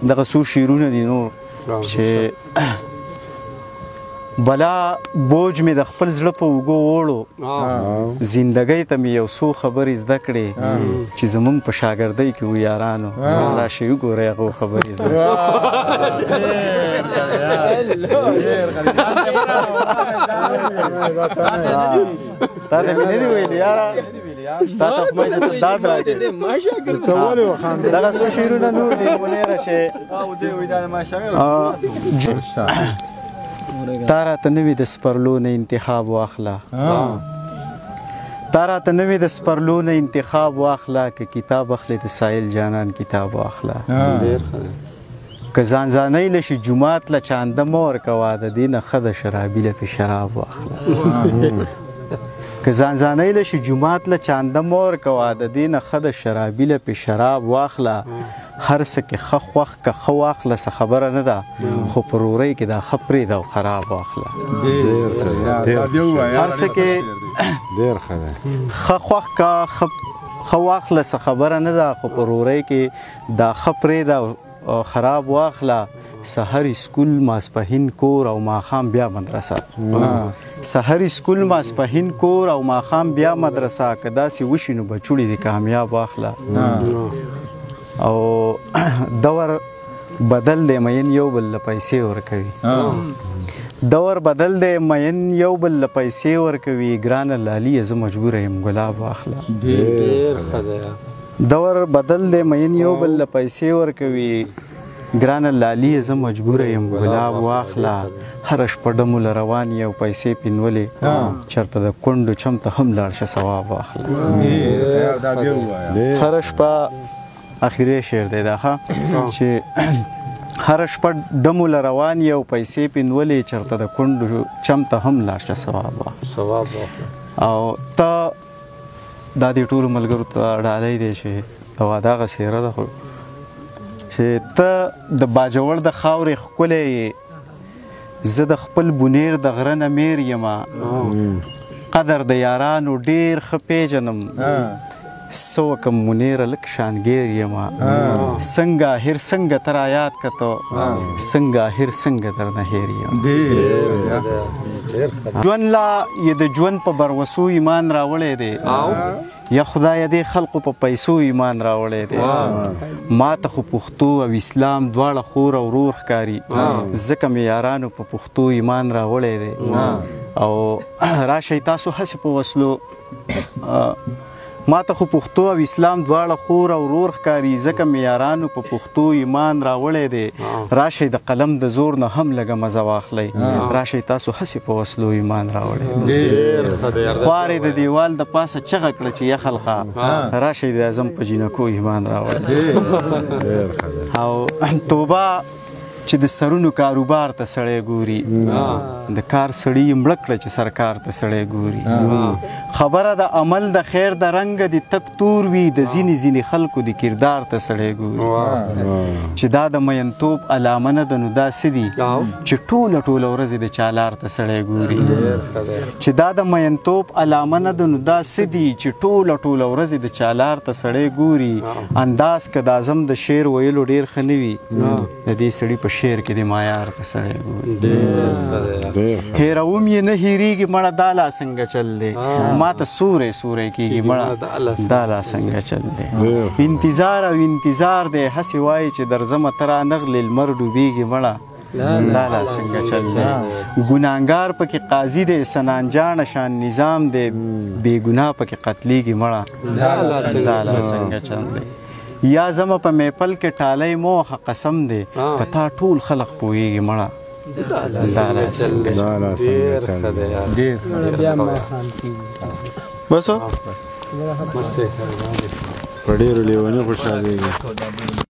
دغه څو شعرونه دي نور چې بلا بوج مې د خپل زړه په اوږو وړو زندګۍ ته مې یو څو خبرې زده کړې چې زمونږ په شاګردۍ کې و یارانو راشئ وګورئ هغو خبرې زده تا ته مې نه دي ویلي یاره تا ته خو مې چې ته داد راکړې دغه څو شعرونه نور دي منیره چې تا راته نوي د سپرلو نه انتخاب واخله تا راته نوي د سپرلو نه انتخاب واخله که کتاب اخلې د سایل جانان کتاب واخله که ځان ځانۍ له شي جومات له چانده مه ورکوه د دې نه ښه د شرابي له پې شراب واخله که ځان ځانۍ له شي جومات له چانده مه ورکوه د دې نه ښه د شرابي له پې شراب واخله هر څه کې ښه خوښ که ښه واخله څه خبره نه ده خو په رورۍ کې دا ښه پرېږده او خراب واخله هر څه کې ښه خوښ که ښه واخله څه خبره نه ده خو په رورۍ کې دا ښه پرېږده او خراب واخله سحر اسکول ماسپښین کور او ماښام بیا مدرسه سحر اسکول ماسپښین کور او ماښام بیا مدرسه که داسې وشي نو بچوړي دې کامیاب واخله او دور بدل دی مین یو بل له پیسې ورکوي دور بدل دی مین یو بل له پیسې ورکوي ګرانه لالیه زه مجبوره یم ګلاب واخله دور بدل دی مین یو بل له پیسې ورکوي ګرانه لالیه زه مجبوره یم ګلاب واخله هره شپه ډمو له روان یې او پیسې پینولې چېرته د کونډو چم ته هم لاړ شه ثواب واخله هره شپه اخیری شعر دی دا چې هره شپه ډمو له روان یې او پیسې پینولې چېرته د کونډو چم ته هم لاړ شه ثواب واخله او ته دا دې ټولو ملګرو ته ډالۍ دی چې او دغه څېره ده خو چې ته د باجوړ د خاورې ښکلی یې زه د خپل بونیر د غره نه میر یمه قدر د یارانو ډېر ښه پیژنم څه وکړم منیره لږ شانګیر یمه څنګه هیر څنګه ته رایاد که ته څنګه هیر څنګه درنه هیر یم ژوند لا یې د ژوند په بروسو ایمان راوړی دی یا خدایه دې خلقو په پیسو ایمان راوړی دی ما ته خو پښتو او اسلام دواړه خور او ورور ښکاري ځکه مې یارانو په پښتو ایمان راوړی دی او راشئ تاسو هسې په وسلو ما ته خو پښتو او اسلام دواړه خور او ورور ښکاري ځکه مې یارانو په پښتو ایمان راوړی دی راشئ د قلم د زور نه هم لږه مزه واخلئ راشئ تاسو هسې په وسلو ایمان راوړی خوارې د دیوال د پاسه چغه کړه چې یا خلقه راشئ د اعظم په جینکو ایمان راوړی او توبه چې د سرونو کاروبار ته سړی ګوري د کار سړي یې مړه کړه چې سرکار ته سړی ګوري خبره د عمل د خیر د رنګه د تک تور وي د ځینې ځینې خلکو د کردار ته سړی ګوري چې دا د مینتوب علامه نه ده نو دا څه دي چې ټوله ټوله ورځې د چالار ته سړی ګوري چې دا د مینتوب علامه نه ده نو دا څه دي چې ټوله ټوله ورځې د چالار ته سړی ګوري انداز که د اعظم د شعر ویلو ډېر ښه نه وي د دې سړي په شعر کې د معیار ته سړی ګوري هېروم یې نه هېرېږي مړه دا لا څنګه چل دی ما ته سوری سوری کېږي مړه دا لا څنګه چل دی انتظار او انتظار دی هسې وایي چې درځمه ته رانغلې لمر ډوبېږي مړه دا لا څنګه چل دی ګناهګار پکې قاضي دی سنان جانه شان نظام دی بې ګناه پکې قتلېږي مړه دا لا څنګه چل دی یا زما په میپل کې ټالی موخه قسم دی په تا ټول خلق پوهېږي مړه دا لا څنګه بس په ډېرو لیوني خوشحالېږي